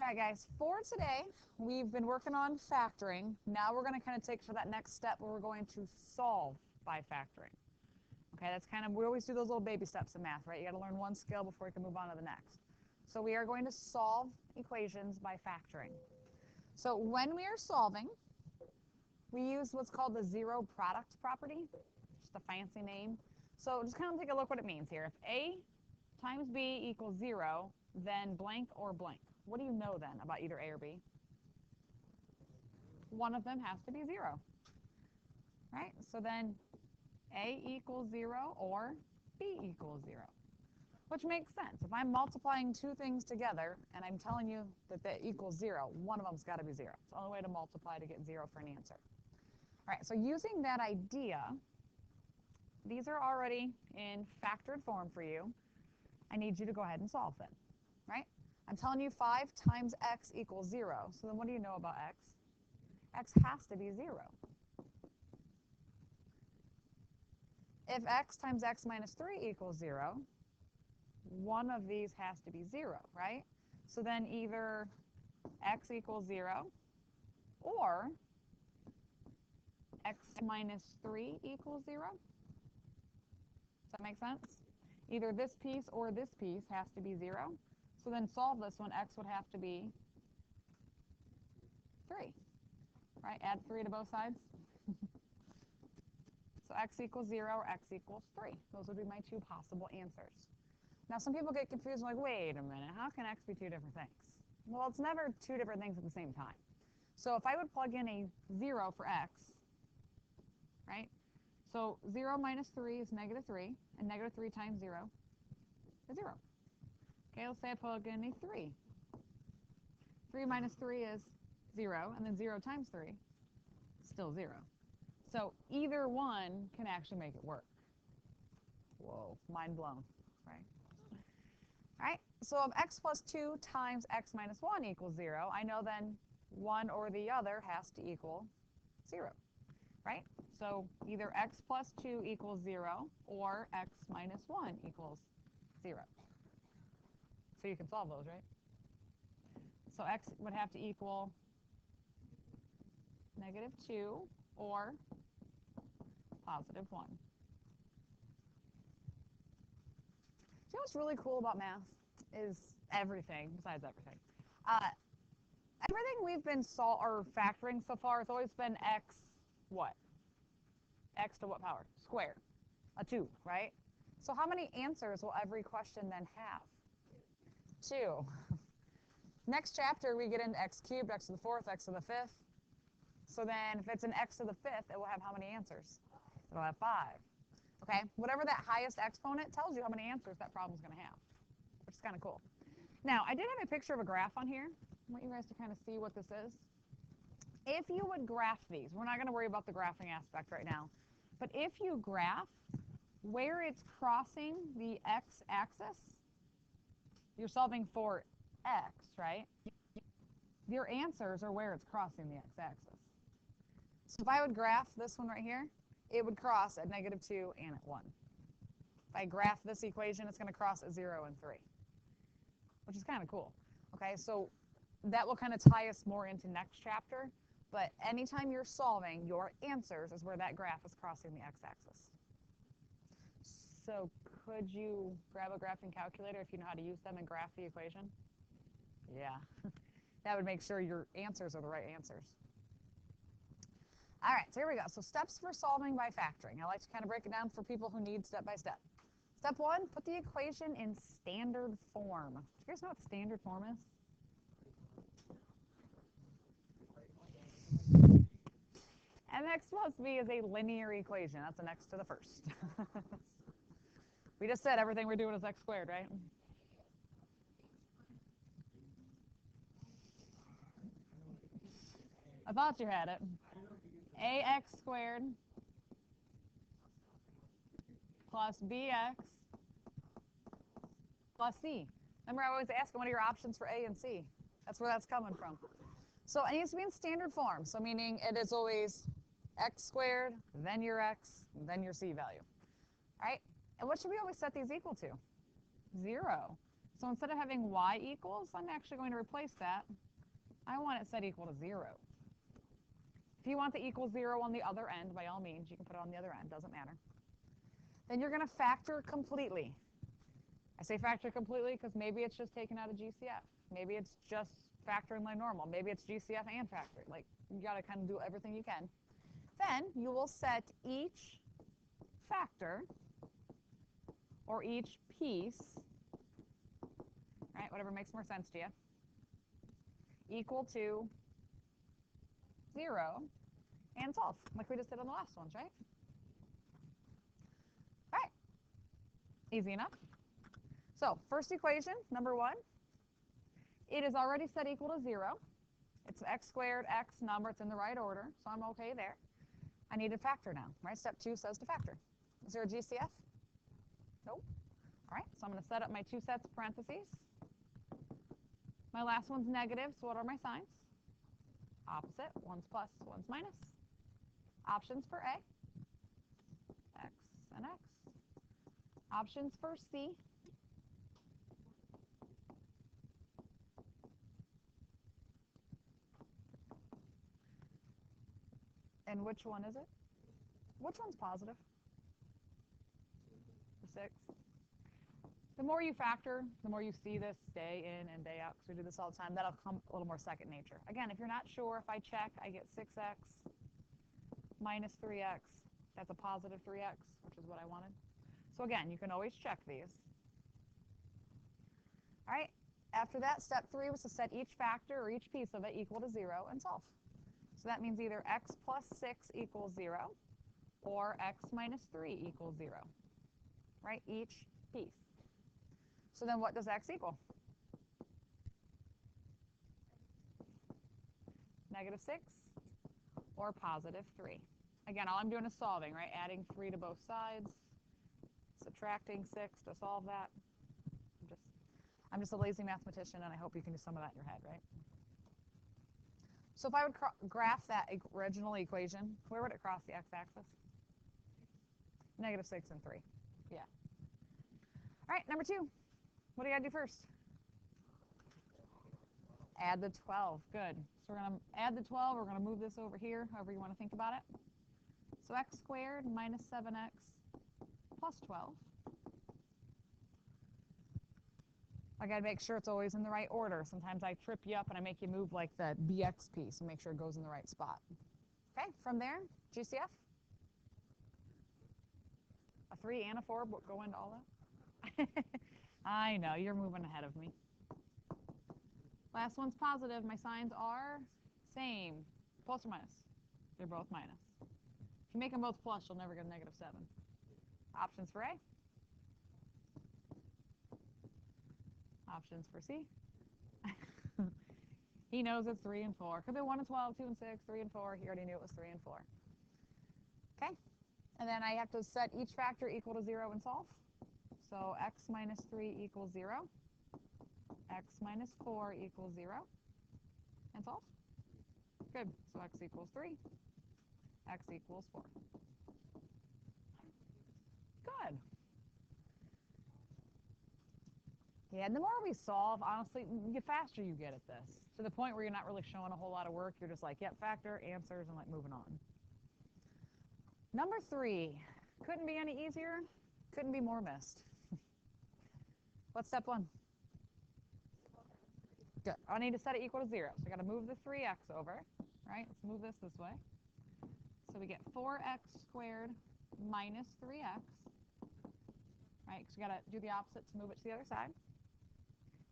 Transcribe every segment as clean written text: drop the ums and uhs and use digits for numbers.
All right, guys, for today, we've been working on factoring. Now we're going to kind of take for that next step where we're going to solve by factoring. Okay, that's kind of, we always do those little baby steps in math, right? You got to learn one skill before you can move on to the next. So we are going to solve equations by factoring. So when we are solving, we use what's called the zero product property, just a fancy name. So just kind of take a look what it means here. If A times B equals 0, then blank or blank. What do you know then about either A or B? One of them has to be 0, right? So then A equals 0 or B equals 0, which makes sense. If I'm multiplying two things together and I'm telling you that they equals 0, one of them's got to be 0. It's the only way to multiply to get 0 for an answer. All right, so using that idea, these are already in factored form for you. I need you to go ahead and solve them, right? I'm telling you 5 times x equals 0. So then what do you know about x? X has to be 0. If x times x minus 3 equals 0, one of these has to be 0, right? So then either x equals 0 or x minus 3 equals 0. Does that make sense? Either this piece or this piece has to be 0. So then solve this one, x would have to be 3, right? Add 3 to both sides. So x equals 0 or x equals 3. Those would be my two possible answers. Now some people get confused like, wait a minute, how can x be two different things? Well, it's never two different things at the same time. So if I would plug in a 0 for x, right? So 0 minus 3 is negative 3, and negative 3 times 0 is 0. Okay, let's say I plug in a 3. 3 minus 3 is 0, and then 0 times 3 is still 0. So either one can actually make it work. Whoa, mind blown, right? All right, so if x plus 2 times x minus 1 equals 0, I know then one or the other has to equal 0, right? So either x plus 2 equals 0 or x minus 1 equals 0. So you can solve those, right? So x would have to equal negative 2 or positive 1. You know what's really cool about math is everything, besides everything. Everything we've been factoring so far has always been x what? X to what power? Squared. A 2, right? So how many answers will every question then have? 2. Next chapter, we get into x cubed, x to the 4th, x to the 5th. So then if it's an x to the 5th, it will have how many answers? It'll have 5. Okay, whatever that highest exponent tells you how many answers that problem's going to have, which is kind of cool. Now, I did have a picture of a graph on here. I want you guys to kind of see what this is. If you would graph these, we're not going to worry about the graphing aspect right now, but if you graph where it's crossing the x-axis, you're solving for x, right? Your answers are where it's crossing the x-axis. So if I would graph this one right here, it would cross at negative 2 and at 1. If I graph this equation, it's going to cross at 0 and 3, which is kind of cool. Okay, so that will kind of tie us more into next chapter. But anytime you're solving, your answers is where that graph is crossing the x-axis. So could you grab a graphing calculator if you know how to use them and graph the equation? Yeah, that would make sure your answers are the right answers. All right, so here we go. So steps for solving by factoring. I like to kind of break it down for people who need step by step. Step 1, put the equation in standard form. Do you guys know what standard form is? Mx plus b is a linear equation. That's an x to the first. We just said everything we're doing is x squared, right? I thought you had it. Ax squared plus bx plus c. Remember, I always ask what are your options for a and c? That's where that's coming from. So it needs to be in standard form. So meaning it is always x squared, then your x, then your c value. All right? And what should we always set these equal to? 0. So instead of having y equals, I'm actually going to replace that. I want it set equal to 0. If you want the equal 0 on the other end, by all means, you can put it on the other end, doesn't matter. Then you're going to factor completely. I say factor completely because maybe it's just taken out of GCF. Maybe it's just factoring like normal. Maybe it's GCF and factor. Like, you got to kind of do everything you can. Then you will set each factor or each piece, right, whatever makes more sense to you, equal to 0 and solve, like we just did on the last ones, right? All right, easy enough. So first equation, number 1, it is already set equal to 0. It's x squared, x number, it's in the right order, so I'm okay there. I need to factor now, right? Step 2 says to factor. Is there a GCF? Nope. All right, so I'm going to set up my 2 sets of parentheses. My last one's negative, so what are my signs? Opposite, one's plus, one's minus. Options for A, x and x. Options for C, and which one is it? Which one's positive? The 6. The more you factor, the more you see this day in and day out, because we do this all the time, that'll come a little more second nature. Again, if you're not sure, if I check, I get 6x minus 3x. That's a positive 3x, which is what I wanted. So again, you can always check these. All right, after that, step 3 was to set each factor or each piece of it equal to 0 and solve. So that means either x plus 6 equals 0 or x minus 3 equals 0, right? Each piece. So then what does x equal? Negative 6 or positive 3. Again, all I'm doing is solving, right? Adding 3 to both sides, subtracting 6 to solve that. I'm just a lazy mathematician, and I hope you can do some of that in your head, right? So if I would graph that original equation, where would it cross the x-axis? Negative 6 and 3. Yeah. All right, number 2. What do you got to do first? Add the 12. Good. So we're going to add the 12. We're going to move this over here, however you want to think about it. So x squared minus 7x plus 12. I got to make sure it's always in the right order. Sometimes I trip you up and I make you move like the bx piece and make sure it goes in the right spot. Okay, from there, GCF. A 3 and a 4 go into all that. I know, you're moving ahead of me. Last one's positive. My signs are same. Plus or minus? They're both minus. If you make them both plus, you'll never get a negative 7. Options for A. Options for C. He knows it's 3 and 4. Could be 1 and 12, 2 and 6, 3 and 4. He already knew it was 3 and 4. Okay? And then I have to set each factor equal to 0 and solve. So x minus 3 equals 0. X minus 4 equals 0. And solve. Good. So x equals 3. X equals 4. Good. Yeah, and the more we solve, honestly, the faster you get at this. To the point where you're not really showing a whole lot of work. You're just like, yep, factor, answers, and like moving on. Number 3. Couldn't be any easier. Couldn't be more missed. What's step 1? Good. I need to set it equal to 0. So I got to move the 3x over, right? Let's move this way. So we get 4x squared minus 3x, right? Because we got to do the opposite to move it to the other side.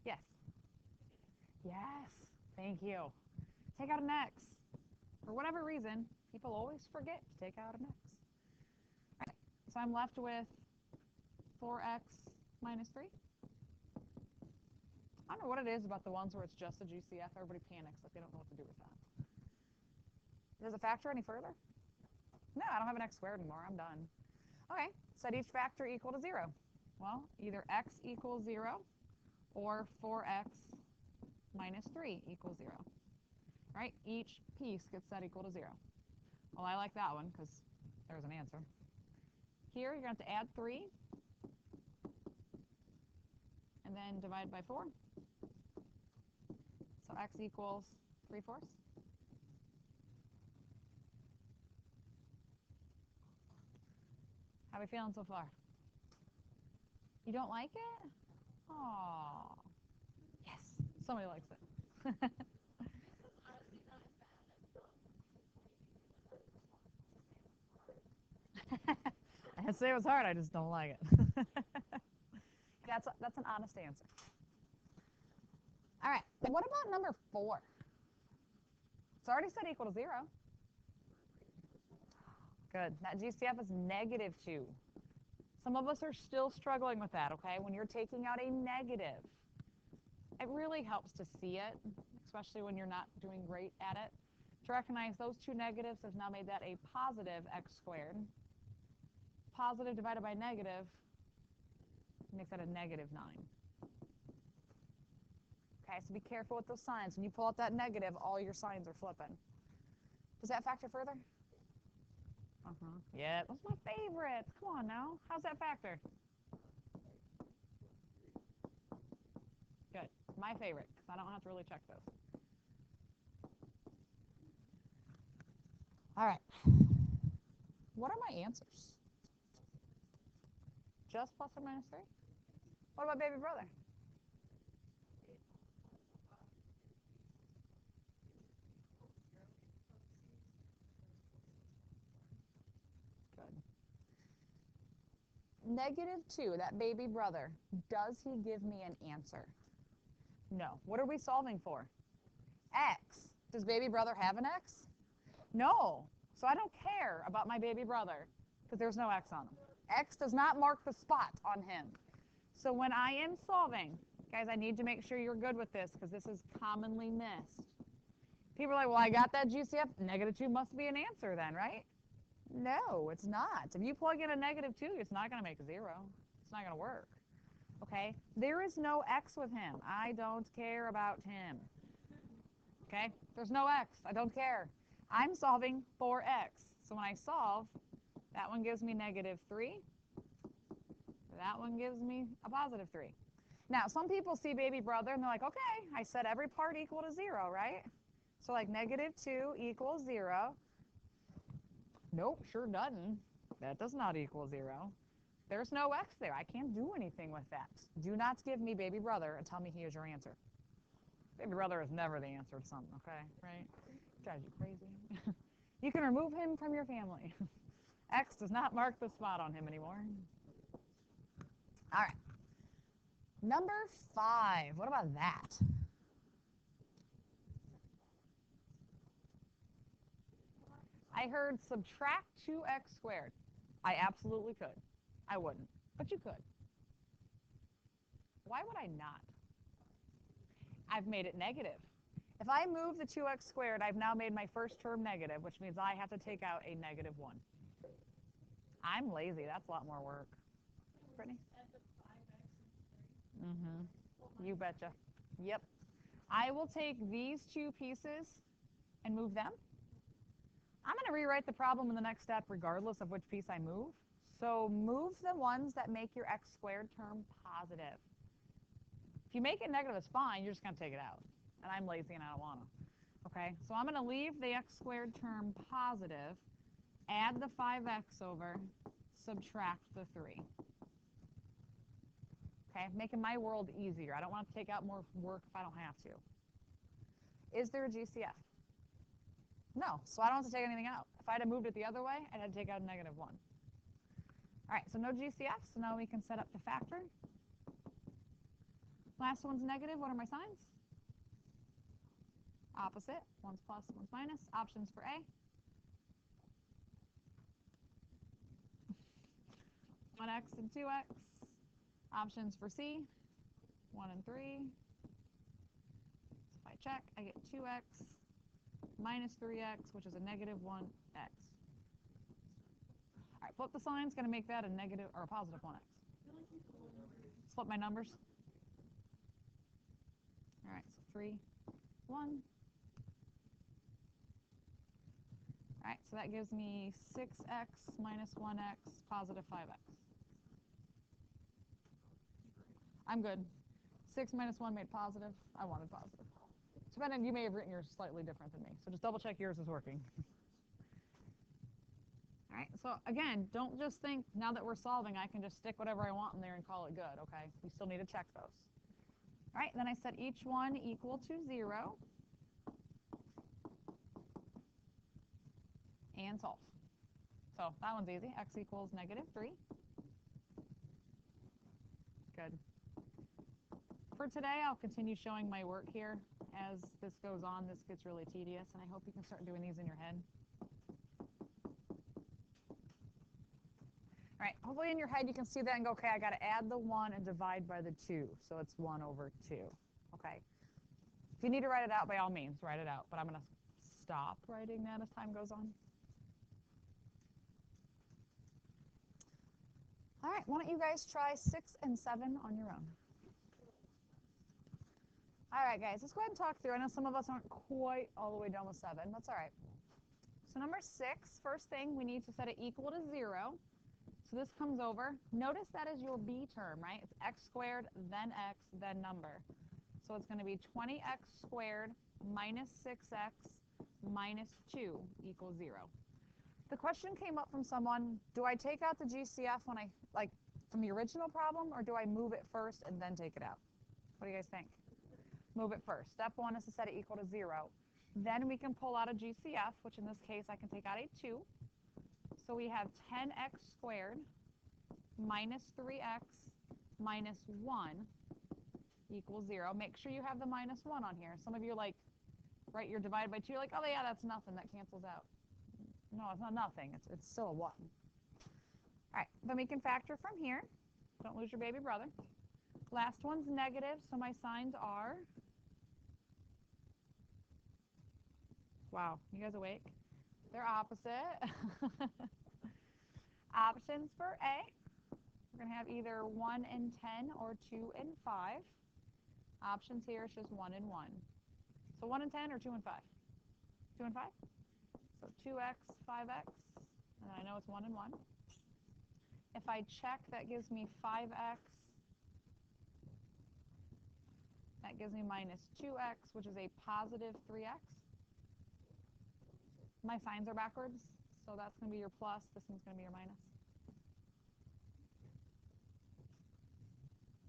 Yes. Yes. Thank you. Take out an x. For whatever reason, people always forget to take out an x. All right. So I'm left with 4x minus 3. I don't know what it is about the ones where it's just a GCF. Everybody panics like they don't know what to do with that. Does it factor any further? No, I don't have an x squared anymore. I'm done. Okay, set each factor equal to 0. Well, either x equals 0 or 4x minus 3 equals 0. Right? Each piece gets set equal to 0. Well, I like that one because there's an answer. Here, you're going to have to add 3. And and then divide by 4. So x equals 3/4. How are we feeling so far? You don't like it? Oh, yes, somebody likes it. I didn't say it was hard, I just don't like it. That's an honest answer. All right, what about number 4? It's already said equal to 0. Good. That GCF is -2. Some of us are still struggling with that, okay? When you're taking out a negative, it really helps to see it, especially when you're not doing great at it. To recognize those two negatives has now made that a positive x squared. Positive divided by negative makes that a -9. Okay, so be careful with those signs. When you pull out that negative, all your signs are flipping. Does that factor further? Yeah, those are my favorites. Come on now. How's that factor? Good. My favorite, because I don't have to really check those. All right. What are my answers? Just plus or minus 3? What about baby brother? -2, that baby brother, does he give me an answer? No. What are we solving for? X. Does baby brother have an X? No. So I don't care about my baby brother because there's no X on him. X does not mark the spot on him. So when I am solving, guys, I need to make sure you're good with this because this is commonly missed. People are like, well, I got that GCF. -2 must be an answer then, right? No, it's not. If you plug in a -2, it's not going to make a 0. It's not going to work. Okay? There is no X with him. I don't care about him. Okay? There's no X. I don't care. I'm solving for X. So when I solve, that one gives me -3. That one gives me a +3. Now, some people see baby brother and they're like, okay, I set every part equal to 0, right? So like -2 equals 0. Nope, sure doesn't. That does not equal 0. There's no X there. I can't do anything with that. Do not give me baby brother and tell me he is your answer. Baby brother is never the answer to something, okay? Right? Drives you crazy. You can remove him from your family. X does not mark the spot on him anymore. All right. Number 5. What about that? I heard subtract 2x squared. I absolutely could. I wouldn't, but you could. Why would I not? I've made it negative. If I move the 2x squared, I've now made my first term negative, which means I have to take out a -1. I'm lazy. That's a lot more work. Brittany? You betcha. Yep. I will take these two pieces and move them. I'm going to rewrite the problem in the next step regardless of which piece I move. So move the ones that make your x squared term positive. If you make it negative, it's fine. You're just going to take it out. And I'm lazy and I don't want to. Okay, so I'm going to leave the x squared term positive, add the 5x over, subtract the 3. Okay, making my world easier. I don't want to take out more work if I don't have to. Is there a GCF? No, so I don't have to take anything out. If I had moved it the other way, I'd have to take out a -1. All right, so no GCF, so now we can set up the factor. Last one's negative. What are my signs? Opposite. One's plus, one's minus. Options for A. 1x and 2x. Options for C. 1 and 3. So if I check, I get 2x minus 3x, which is a -1x. All right, flip the sign. It's going to make that a negative or a positive 1x. Flip my numbers. All right, so 3, 1. All right, so that gives me 6x minus 1x, positive 5x. I'm good. 6 minus 1 made positive. I wanted positive. Depending, you may have written yours slightly different than me. So just double check yours is working. All right, so again, don't just think now that we're solving, I can just stick whatever I want in there and call it good, okay? We still need to check those. All right, then I set each one equal to 0 and solve. So that one's easy. X equals -3. Good. For today, I'll continue showing my work here. As this goes on, this gets really tedious, and I hope you can start doing these in your head. All right, hopefully in your head you can see that and go, okay, I got to add the 1 and divide by the 2. So it's 1 over 2. Okay. If you need to write it out, by all means, write it out. But I'm going to stop writing that as time goes on. All right, why don't you guys try 6 and 7 on your own. All right, guys, let's go ahead and talk through. I know some of us aren't quite all the way done with 7. That's all right. So number 6, first thing, we need to set it equal to 0. So this comes over. Notice that is your b term, right? It's x squared, then x, then number. So it's going to be 20x squared minus 6x minus 2 equals 0. The question came up from someone, do I take out the GCF when I, like, from the original problem, or do I move it first and then take it out? What do you guys think? Move it first. Step 1 is to set it equal to 0. Then we can pull out a GCF, which in this case I can take out a 2. So we have 10x squared minus 3x minus 1 equals 0. Make sure you have the minus 1 on here. Some of you are like, right, you're divided by 2. You're like, oh, yeah, that's nothing. That cancels out. No, it's not nothing. It's still a 1. All right, then we can factor from here. Don't lose your baby brother. Last one's negative, so my signs are, wow, you guys awake? They're opposite. Options for A, we're going to have either 1 and 10 or 2 and 5. Options here is just 1 and 1. So 1 and 10 or 2 and 5? 2 and 5? So 2x, 5x, and I know it's 1 and 1. If I check, that gives me 5x. That gives me minus 2x, which is a positive 3x. My signs are backwards, so that's going to be your plus. This one's going to be your minus.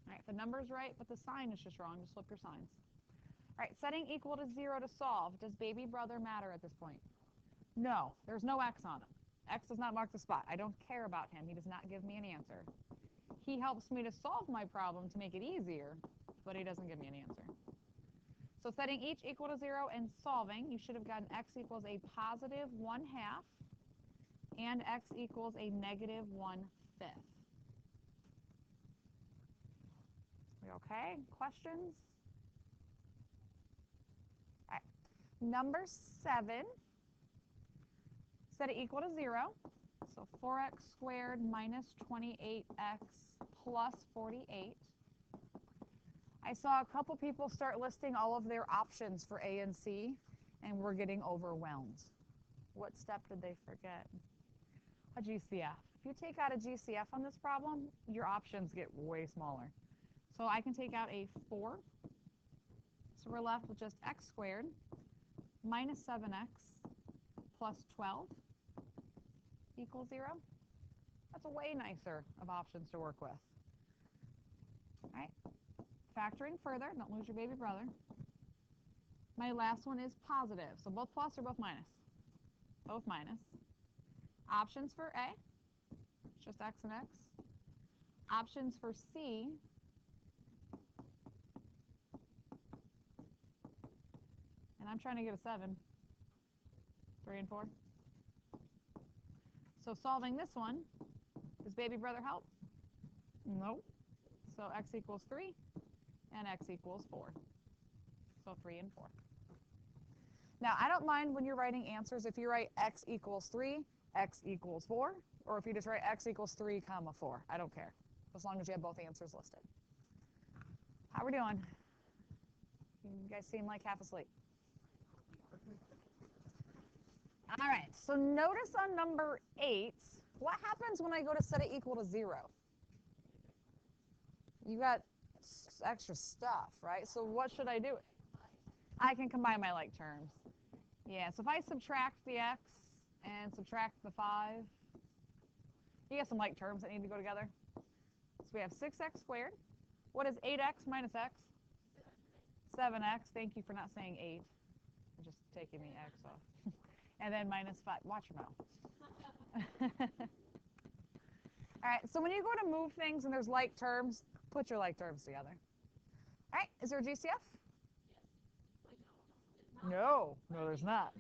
All right, the number's right, but the sign is just wrong. Just flip your signs. All right, setting equal to 0 to solve. Does baby brother matter at this point? No, there's no x on him. X does not mark the spot. I don't care about him. He does not give me an answer. He helps me to solve my problem to make it easier, but he doesn't give me an answer. So setting each equal to 0 and solving, you should have gotten x equals a positive 1/2 and x equals a negative 1/5. We okay? Questions? All right. Number 7, set it equal to 0. So 4x squared minus 28x plus 48. I saw a couple people start listing all of their options for A and C, and we're getting overwhelmed. What step did they forget? A GCF. If you take out a GCF on this problem, your options get way smaller. So I can take out a 4. So we're left with just x squared minus 7x plus 12 equals 0. That's a way nicer of options to work with. All right. Factoring further, don't lose your baby brother. My last one is positive. So both plus or both minus? Both minus. Options for A, just x and x. Options for C, and I'm trying to get a 7. 3 and 4. So solving this one, does baby brother help? Nope. So x equals 3 and x equals 4. So 3 and 4. Now, I don't mind when you're writing answers if you write x equals 3, x equals 4, or if you just write x equals 3, comma 4. I don't care, as long as you have both answers listed. How are we doing? You guys seem like half asleep. All right, so notice on number 8, what happens when I go to set it equal to 0? You got extra stuff, right? So what should I do? I can combine my like terms. Yeah, so if I subtract the x and subtract the 5, you get some like terms that need to go together. So we have 6x squared. What is 8x minus x? 7x. Thank you for not saying 8. I'm just taking the x off. And then minus 5. Watch your mouth. All right, so when you go to move things and there's like terms, put your like terms together. All right, is there a GCF? No, there's not.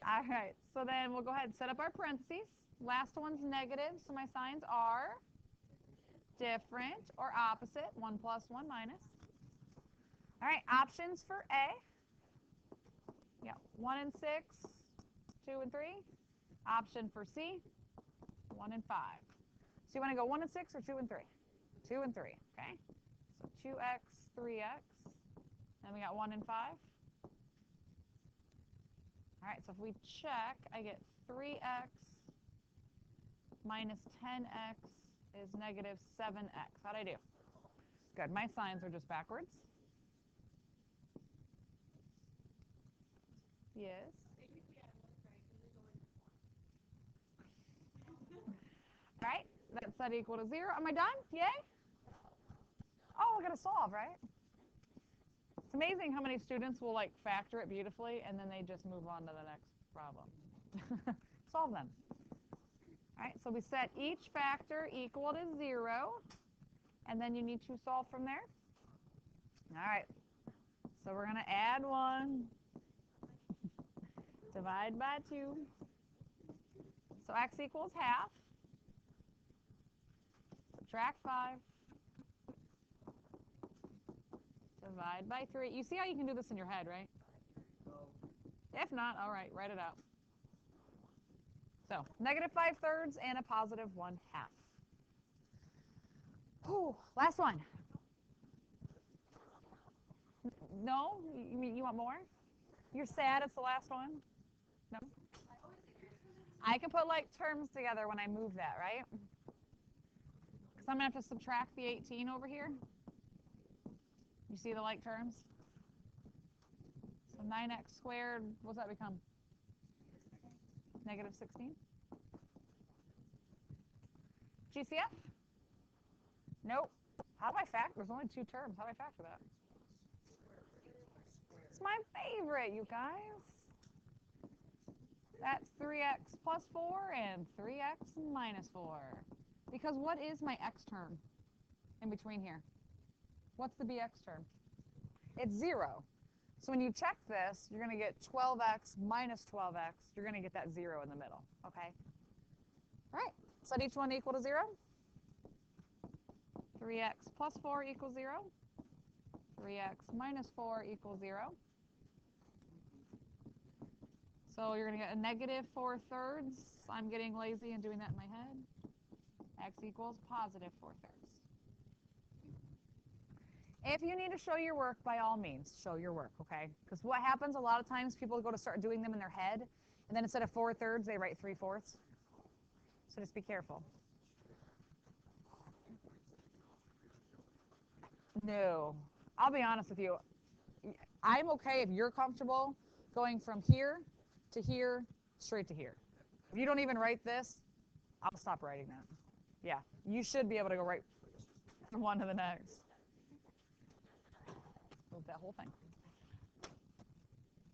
All right, so then we'll go ahead and set up our parentheses. Last one's negative, so my signs are different or opposite, 1 plus, 1 minus. All right, options for A. Yeah, 1 and 6, 2 and 3. Option for C, 1 and 5. So you want to go 1 and 6 or 2 and 3? 2 and 3, okay? So 2x, 3x. Then we got 1 and 5. All right, so if we check, I get 3x minus 10x is negative 7x. How'd I do? Good. My signs are just backwards. Yes. All right, that's set equal to 0. Am I done? Yay? Oh, we got to solve, right? It's amazing how many students will like factor it beautifully and then they just move on to the next problem. Solve them. All right, so we set each factor equal to 0, and then you need to solve from there. All right, so we're going to add 1, divide by 2. So x equals half. Subtract 5. Divide by 3. You see how you can do this in your head, right? If not, all right, write it out. So negative 5/3 and a positive 1/2. Whew, last one. No? You want more? You're sad it's the last one? No? I can put like terms together when I move that, right? Because I'm going to have to subtract the 18 over here. You see the like terms? So 9x squared, what's that become? Negative 16. GCF? Nope. How do I factor? There's only 2 terms. How do I factor that? It's my favorite, you guys. That's 3x plus 4 and 3x minus 4. Because what is my x term in between here? What's the bx term? It's 0. So when you check this, you're going to get 12x minus 12x. You're going to get that 0 in the middle, okay? All right, set each one equal to 0. 3x plus 4 equals 0. 3x minus 4 equals 0. So you're going to get a negative 4/3. I'm getting lazy and doing that in my head. X equals positive 4/3. If you need to show your work, by all means, show your work, okay? Because what happens a lot of times, people go to start doing them in their head, and then instead of 4/3, they write 3/4. So just be careful. No. I'll be honest with you. I'm okay if you're comfortable going from here to here, straight to here. If you don't even write this, I'll stop writing that. Yeah, you should be able to go right from one to the next. Move that whole thing.